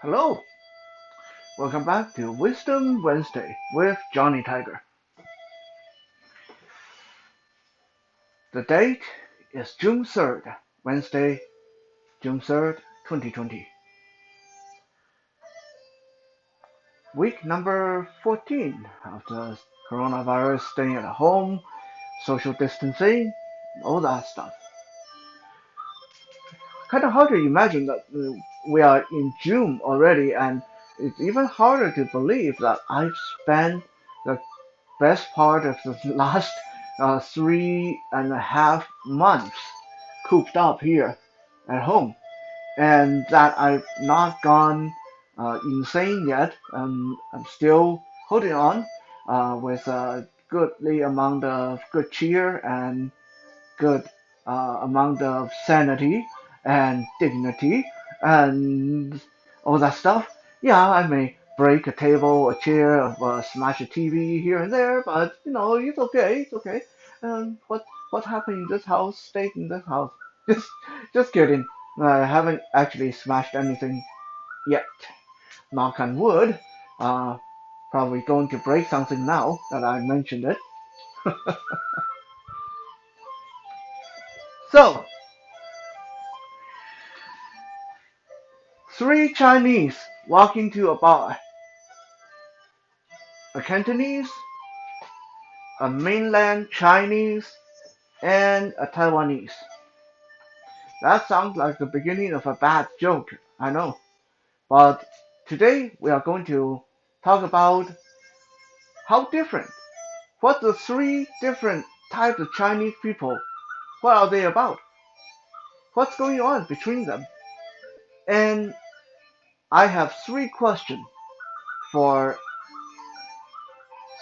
Hello, welcome back to Wisdom Wednesday with Johnny Tiger. The date is June 3rd, Wednesday, June 3rd, 2020. Week number 14 of the coronavirus, staying at home, social distancing, all that stuff. Kind of hard to imagine that we are in June already, and it's even harder to believe that I've spent the best part of the last 3.5 months cooped up here at home, and that I've not gone insane yet. I'm still holding on with a goodly amount of good cheer and good amount of sanity and dignity and all that stuff. Yeah, I may break a table, a chair, smash a TV here and there, but it's okay. It's okay. What happened in this house stayed in this house. Just just kidding. I haven't actually smashed anything yet. Knock on wood. Uh, Probably going to break something now that I mentioned it. So, three Chinese walk into a bar. A Cantonese, a mainland Chinese, and a Taiwanese. That sounds like the beginning of a bad joke, I know. But today we are going to talk about how different. What the three different types of Chinese people, what are they about? What's going on between them? And I have three questions for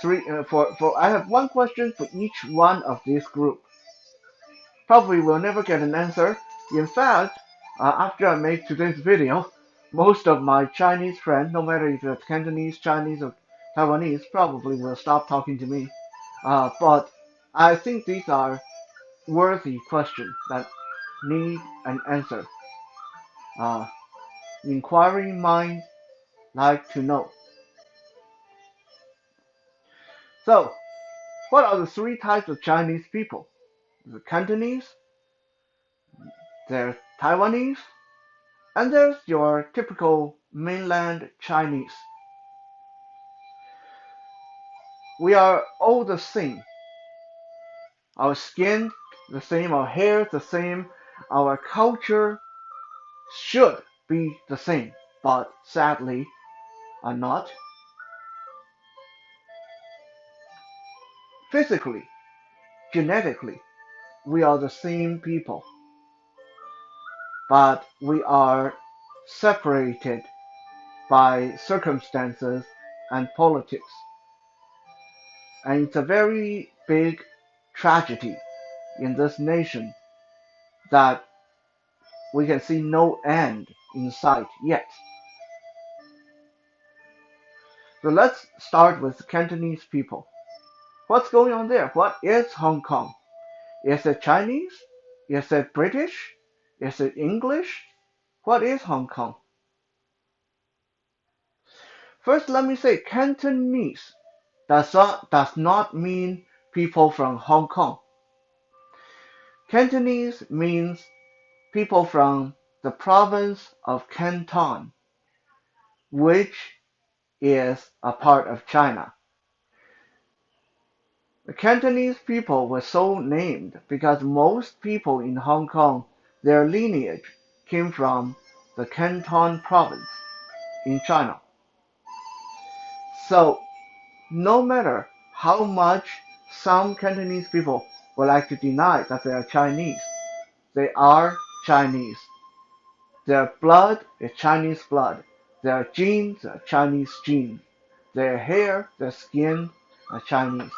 for I have one question for each one of these groups. Probably will never get an answer. In fact, after I make today's video, most of my Chinese friends, no matter if it's Cantonese, Chinese, or Taiwanese, probably will stop talking to me. But I think these are worthy questions that need an answer. Uh, Inquiring minds like to know. So, what are the three types of Chinese people? The Cantonese, there's Taiwanese, and there's your typical mainland Chinese. We are all the same. Our skin the same, our hair the same, our culture should be the same, but sadly are not. Physically, genetically, we are the same people, but we are separated by circumstances and politics. And it's a very big tragedy in this nation that we can see no end in sight yet. So let's start with Cantonese people. What's going on there? What is Hong Kong? Is it Chinese? Is it British? Is it English? What is Hong Kong? First, let me say Cantonese does not mean people from Hong Kong. Cantonese means people from the province of Canton, which is a part of China. The Cantonese people were so named because most people in Hong Kong, their lineage came from the Canton province in China. So, no matter how much some Cantonese people would like to deny that they are Chinese, they are Chinese. Their blood is Chinese blood. Their genes are Chinese genes. Their hair, their skin are Chinese.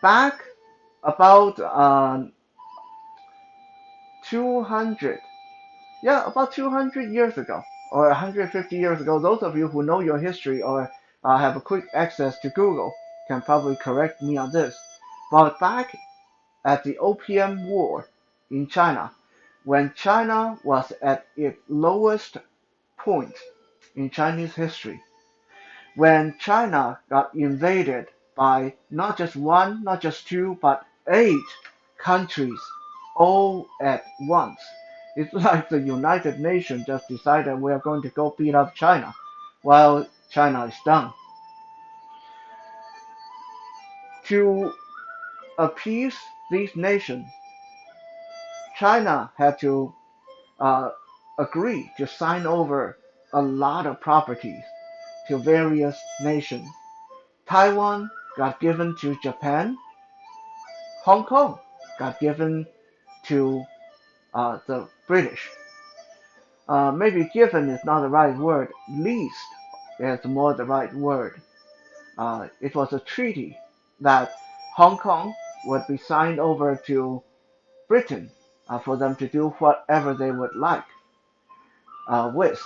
Back about 200, yeah, about 200 years ago, or 150 years ago. Those of you who know your history or have a quick access to Google can probably correct me on this. But back at the Opium War in China, when China was at its lowest point in Chinese history, when China got invaded by not just one, not just two, but eight countries all at once. It's like the United Nations just decided we are going to go beat up China while China is done. To appease these nations, China had to uh, agree to sign over a lot of properties to various nations. Taiwan got given to Japan. Hong Kong got given to the British. Maybe given is not the right word. Leased is more the right word. It was a treaty that Hong Kong would be signed over to Britain for them to do whatever they would like with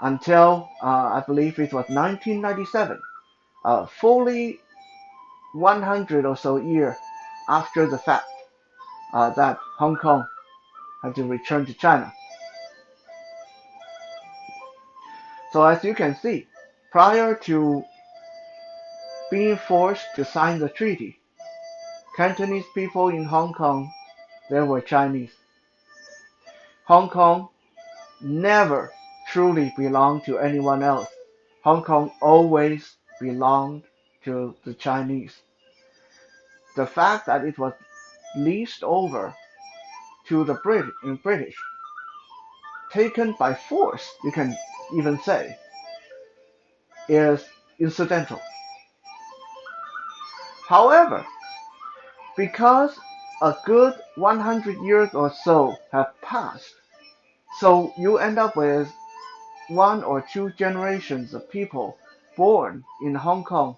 until I believe it was 1997, fully 100 or so years after the fact that Hong Kong had to return to China. So as you can see, prior to being forced to sign the treaty, Cantonese people in Hong Kong, they were Chinese. Hong Kong never truly belonged to anyone else. Hong Kong always belonged to the Chinese. The fact that it was leased over to the British, taken by force, you can even say, is incidental. However, because a good 100 years or so have passed, so you end up with one or two generations of people born in Hong Kong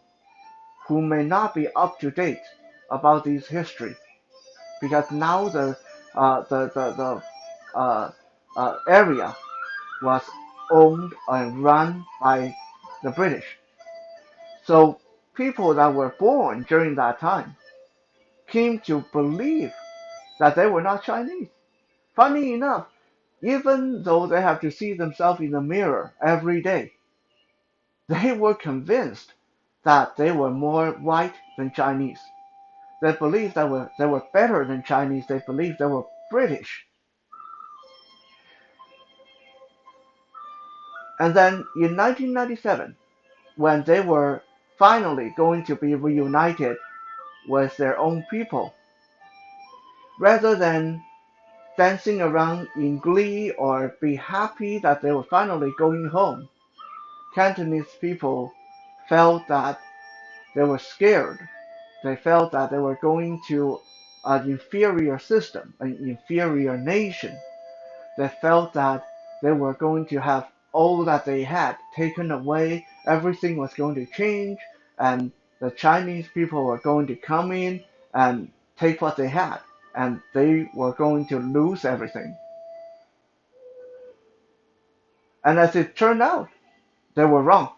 who may not be up to date about this history because now the area was owned and run by the British. So people that were born during that time came to believe that they were not Chinese. Funny enough, even though they have to see themselves in the mirror every day, they were convinced that they were more white than Chinese. They believed that they were better than Chinese. They believed they were British. And then in 1997, when they were finally going to be reunited with their own people, rather than dancing around in glee or be happy that they were finally going home, Cantonese people felt that they were scared. They felt that they were going to an inferior system, an inferior nation. They felt that they were going to have all that they had taken away, everything was going to change, and the Chinese people were going to come in and take what they had, and they were going to lose everything. And as it turned out, they were wrong.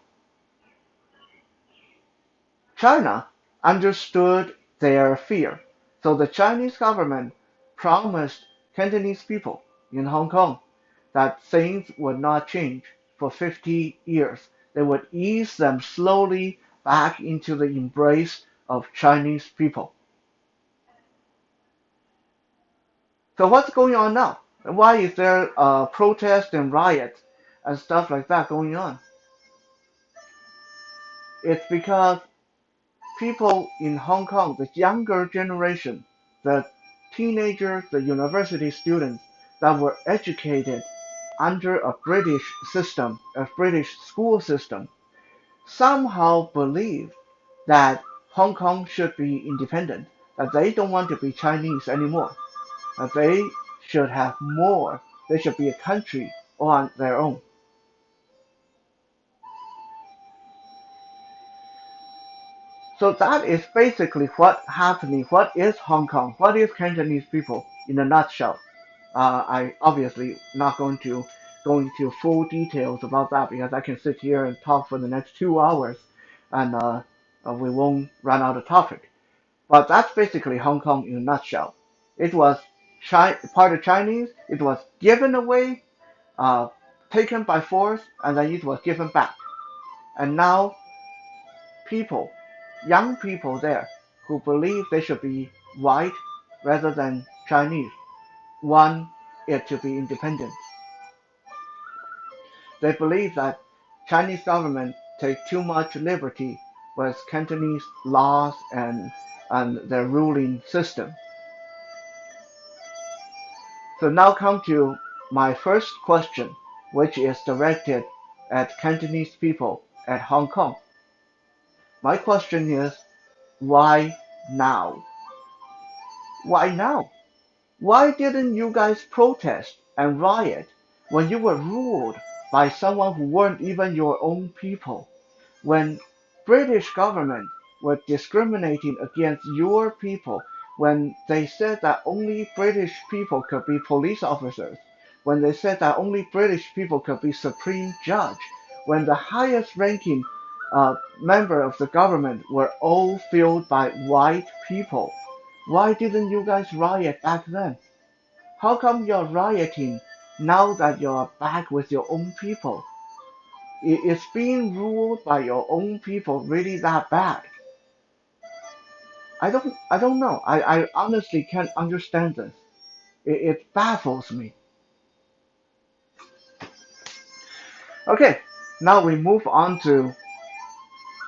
China understood their fear, so the Chinese government promised Cantonese people in Hong Kong that things would not change for 50 years. They would ease them slowly back into the embrace of Chinese people. So what's going on now? Why is there protest and riots and stuff like that going on? It's because people in Hong Kong, the younger generation, the teenagers, the university students that were educated under a British system, a British school system, somehow believe that Hong Kong should be independent, that they don't want to be Chinese anymore, that they should have more, they should be a country on their own. So that is basically what's happening. What is Hong Kong? What is Cantonese people in a nutshell? I obviously not going to go into full details about that because I can sit here and talk for the next 2 hours and we won't run out of topic. But that's basically Hong Kong in a nutshell. It was part of Chinese, it was given away, uh, taken by force, and then it was given back. And now people, young people there, who believe they should be white rather than Chinese, want it to be independent. They believe that Chinese government take too much liberty with Cantonese laws and their ruling system. So now come to my first question, which is directed at Cantonese people at Hong Kong. My question is, why now? Why now? Why didn't you guys protest and riot when you were ruled by someone who weren't even your own people? When British government were discriminating against your people, when they said that only British people could be police officers, when they said that only British people could be supreme judge, when the highest ranking member of the government were all filled by white people, why didn't you guys riot back then? How come you're rioting now that you're back with your own people? Is being ruled by your own people really that bad? I don't know. I honestly can't understand this. It baffles me. Okay, now we move on to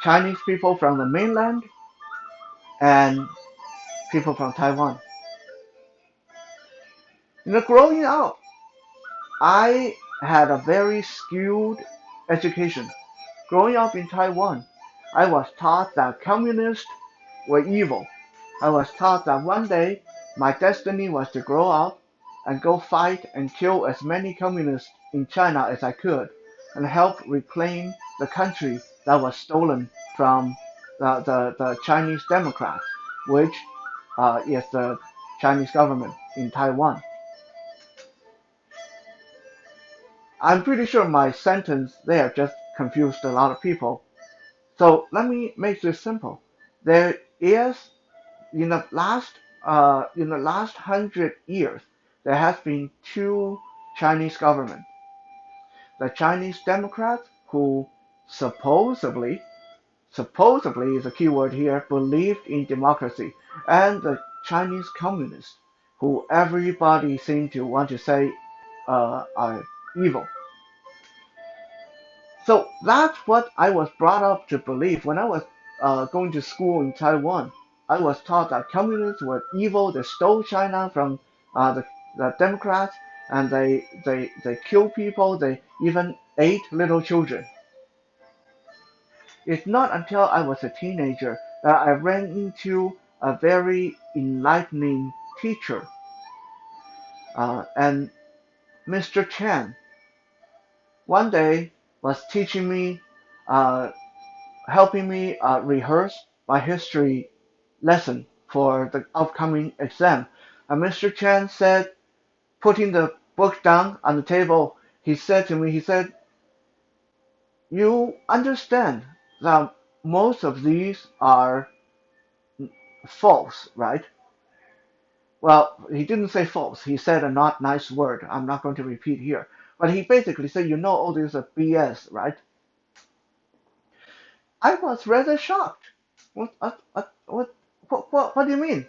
Chinese people from the mainland and people from Taiwan. Growing up, I had a very skewed education. Growing up in Taiwan, I was taught that communists were evil. I was taught that one day my destiny was to grow up and go fight and kill as many communists in China as I could and help reclaim the country that was stolen from the Chinese Democrats, which is the Chinese government in Taiwan. I'm pretty sure my sentence there just confused a lot of people. So let me make this simple. There is in the last 100 years, there has been two Chinese governments. The Chinese Democrats, who supposedly, supposedly is a key word here, believed in democracy, and the Chinese Communists, who everybody seemed to want to say are evil. So that's what I was brought up to believe when I was going to school in Taiwan. I was taught that communists were evil. They stole China from the Democrats, and they kill people. They even ate little children. It's not until I was a teenager that I ran into a very enlightening teacher, and Mr. Chen one day was teaching me uh, helping me rehearse my history lesson for the upcoming exam. And Mr. Chen said, putting the book down on the table, he said to me, he said, you understand that most of these are false, right? Well, he didn't say false. He said a not nice word. I'm not going to repeat here. But he basically said, you know, all these are BS, right? I was rather shocked. What do you mean?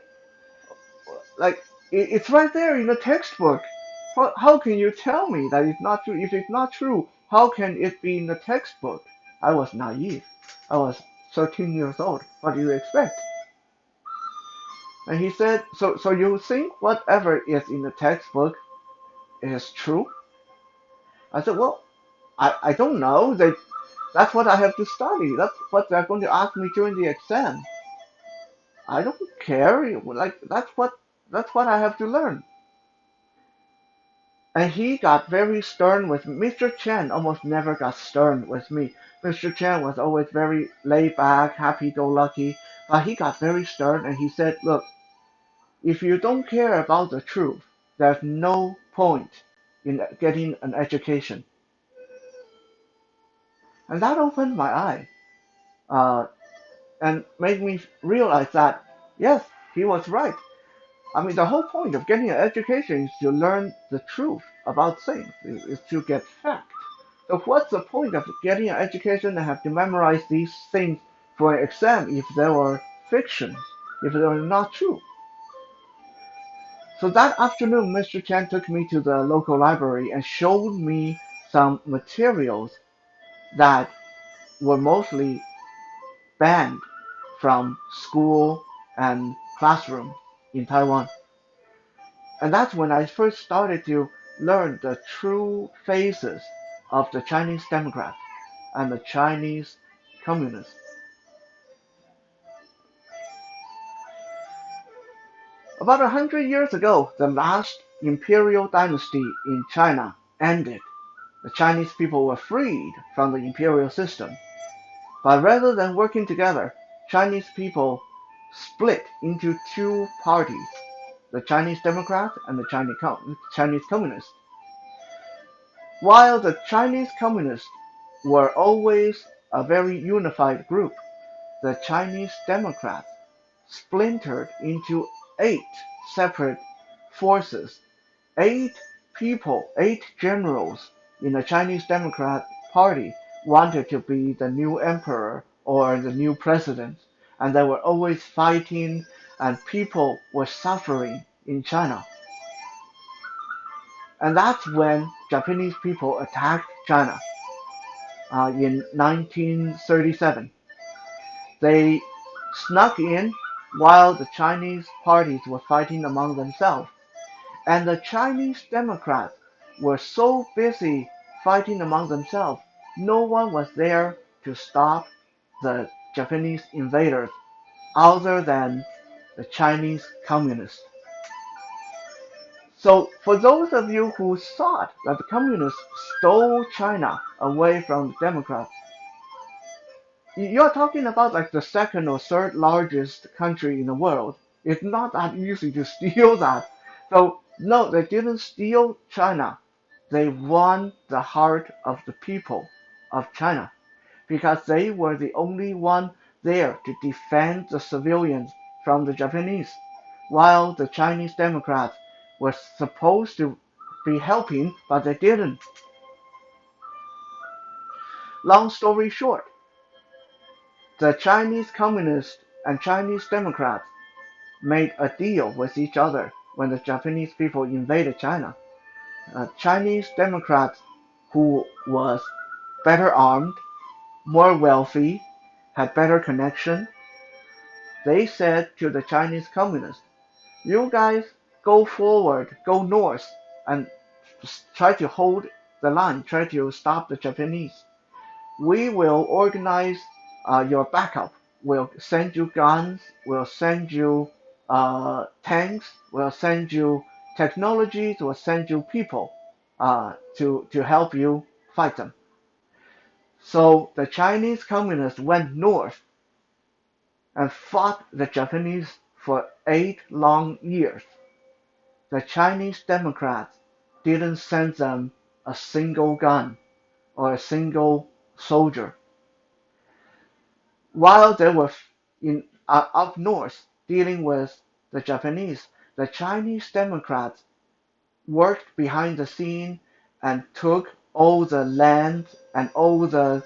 Like, it's right there in the textbook. How can you tell me that it's not true? If it's not true, how can it be in the textbook? I was naive. I was 13 years old. What do you expect? And he said, so you think whatever is in the textbook is true? I said, well, I don't know. That's what I have to study. That's what they're going to ask me during the exam. I don't care. Like that's what I have to learn. And he got very stern with me. Mr. Chen almost never got stern with me. Mr. Chen was always very laid back, happy-go-lucky, but he got very stern and he said, "Look, if you don't care about the truth, there's no point in getting an education." And that opened my eye, uh, and made me realize that yes, he was right. I mean, the whole point of getting an education is to learn the truth about things, is to get fact. So what's the point of getting an education and have to memorize these things for an exam if they were fiction, if they were not true? So that afternoon, Mr. Chen took me to the local library and showed me some materials that were mostly banned from school and classroom in Taiwan. And that's when I first started to learn the true faces of the Chinese Democrats and the Chinese Communists. About 100 years ago, the last imperial dynasty in China ended. The Chinese people were freed from the imperial system. But rather than working together, Chinese people split into two parties, the Chinese Democrats and the Chinese Communists. While the Chinese Communists were always a very unified group, the Chinese Democrats splintered into 8 separate forces. 8 people, 8 generals in the Chinese Democrat Party wanted to be the new emperor or the new president, and they were always fighting, and people were suffering in China. And that's when Japanese people attacked China in 1937. They snuck in while the Chinese parties were fighting among themselves. And the Chinese Democrats were so busy fighting among themselves, no one was there to stop the Japanese invaders other than the Chinese Communists. So, for those of you who thought that the Communists stole China away from the Democrats, you're talking about like the second or third largest country in the world. It's not that easy to steal that. So, no, they didn't steal China. They won the heart of the people of China because they were the only one there to defend the civilians from the Japanese, while the Chinese Democrats were supposed to be helping, but they didn't. Long story short, the Chinese Communists and Chinese Democrats made a deal with each other when the Japanese people invaded China. Chinese Democrats who was better armed, more wealthy, had better connection, they said to the Chinese Communists, you guys go forward, go north, and try to hold the line, try to stop the Japanese. We will organize your backup. We'll send you guns, we'll send you tanks, we'll send you technologies, we'll send you people to help you fight them. So the Chinese Communists went north and fought the Japanese for 8 long years. The Chinese Democrats didn't send them a single gun or a single soldier. While they were up north dealing with the Japanese, the Chinese Democrats worked behind the scene and took all the land and all the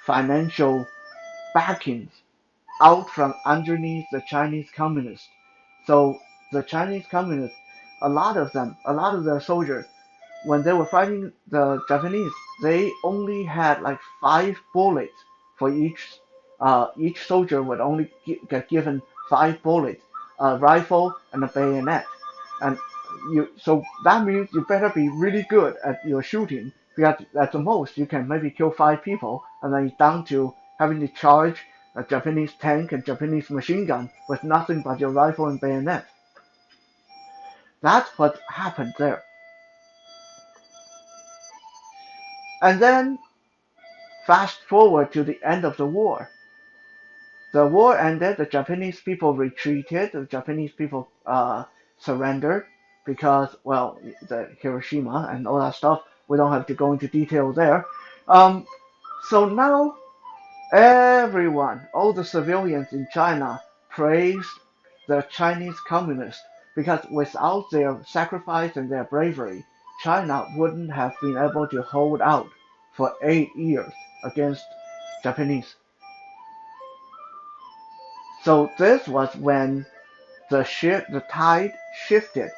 financial backings out from underneath the Chinese Communists. So the Chinese Communists, a lot of them, a lot of their soldiers, when they were fighting the Japanese, they only had like 5 bullets for each. Each soldier would only get given 5 bullets, a rifle and a bayonet, and so that means you better be really good at your shooting because at the most you can maybe kill 5 people and then you're down to having to charge a Japanese tank and Japanese machine gun with nothing but your rifle and bayonet. That's what happened there. And then fast forward to the end of the war. The war ended, the Japanese people retreated, the Japanese people surrendered because, well, the Hiroshima and all that stuff, we don't have to go into detail there. Um, so now everyone, all the civilians in China praised the Chinese communists, because without their sacrifice and their bravery, China wouldn't have been able to hold out for 8 years against Japanese. So this was when the tide shifted.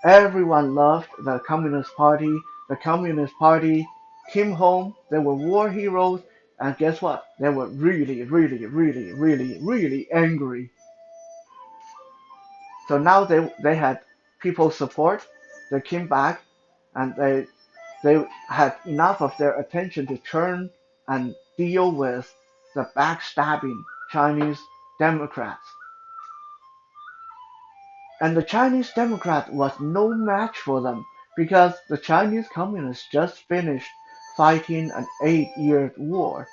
Everyone loved the Communist Party. The Communist Party came home. They were war heroes. And guess what? They were really, really, really, really, really angry. So now they had people's support. They came back and they had enough of their attention to turn and deal with the backstabbing Chinese Democrats. And the Chinese Democrat was no match for them because the Chinese Communists just finished fighting an 8 year war.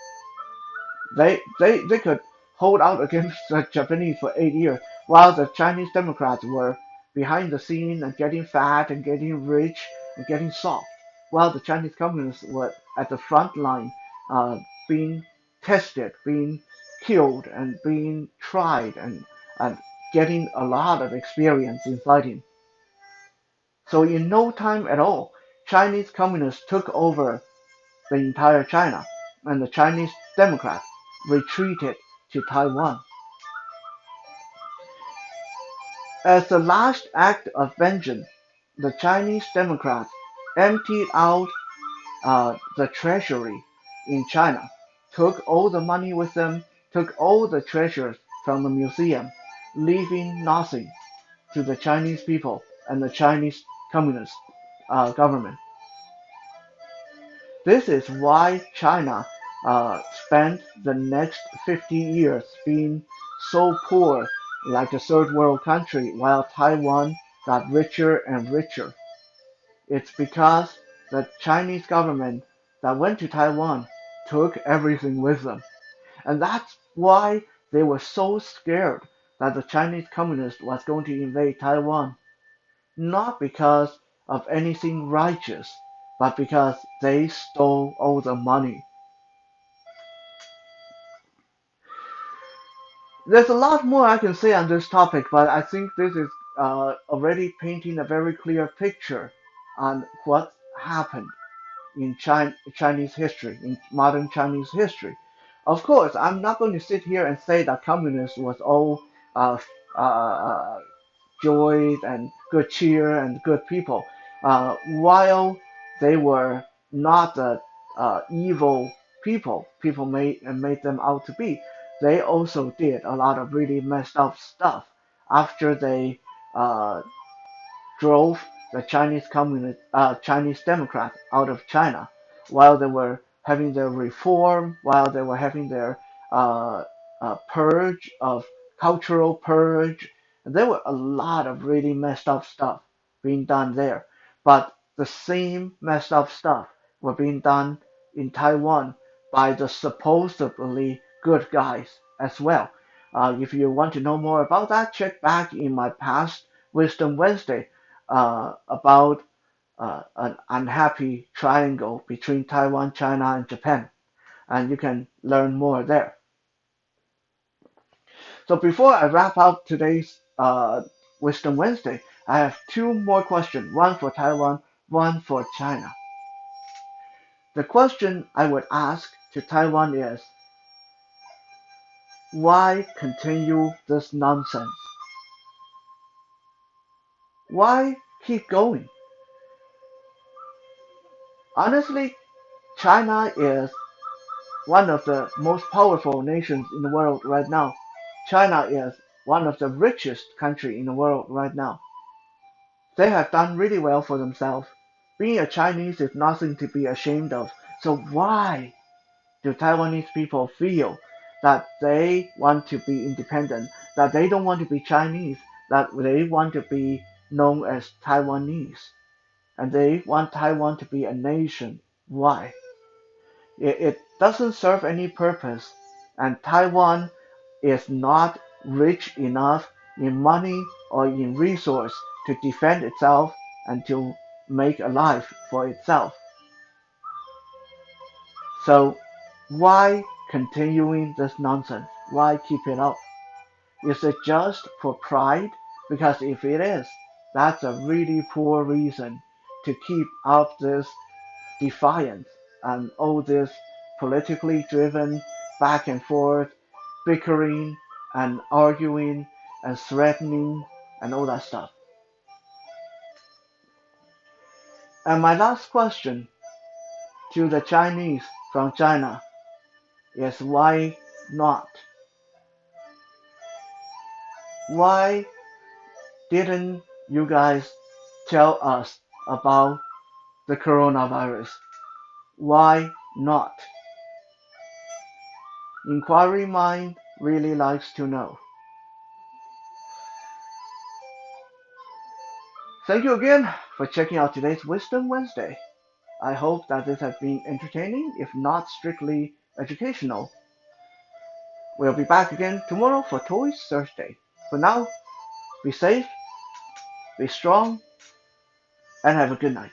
They could hold out against the Japanese for 8 years, while the Chinese Democrats were behind the scene and getting fat and getting rich and getting soft, while the Chinese Communists were at the front line, being tested, being killed, and being tried and getting a lot of experience in fighting. So in no time at all, Chinese Communists took over the entire China, and the Chinese Democrats retreated to Taiwan. As the last act of vengeance, the Chinese Democrats emptied out the treasury in China, took all the money with them, took all the treasures from the museum, leaving nothing to the Chinese people and the Chinese Communist government. This is why China spent the next 50 years being so poor, like a third world country, while Taiwan got richer and richer. It's because the Chinese government that went to Taiwan took everything with them. And that's why they were so scared that the Chinese Communist was going to invade Taiwan. Not because of anything righteous, but because they stole all the money. There's a lot more I can say on this topic, but I think this is already painting a very clear picture on what happened in Chinese history, in modern Chinese history. Of course, I'm not going to sit here and say that communism was all uh, uh, joy and good cheer and good people, while they were not the evil people made them out to be. They also did a lot of really messed up stuff after they uh, drove the Chinese Democrats out of China while they were having their reform, while they were having their uh, purge of cultural purge. And there were a lot of really messed up stuff being done there. But the same messed up stuff were being done in Taiwan by the supposedly good guys as well. If you want to know more about that, check back in my past Wisdom Wednesday about an unhappy triangle between Taiwan, China, and Japan, and you can learn more there. So before I wrap up today's Wisdom Wednesday, I have two more questions, one for Taiwan, one for China. The question I would ask to Taiwan is, why continue this nonsense? Why keep going? Honestly, China is one of the most powerful nations in the world right now. China is one of the richest country in the world right now. They have done really well for themselves. Being a Chinese is nothing to be ashamed of. So why do Taiwanese people feel that they want to be independent, that they don't want to be Chinese, that they want to be known as Taiwanese, and they want Taiwan to be a nation? Why? It doesn't serve any purpose, and Taiwan is not rich enough in money or in resource to defend itself and to make a life for itself. So why continuing this nonsense? Why keep it up? Is it just for pride? Because if it is, that's a really poor reason to keep up this defiance and all this politically driven back and forth bickering and arguing and threatening and all that stuff. And my last question to the Chinese from China is why not? Why didn't you guys tell us about the coronavirus? Why not? Inquiry mind really likes to know. Thank you again for checking out today's Wisdom Wednesday. I hope that this has been entertaining, if not strictly educational. We'll be back again tomorrow for Toys Thursday. For now, be safe, be strong, and have a good night.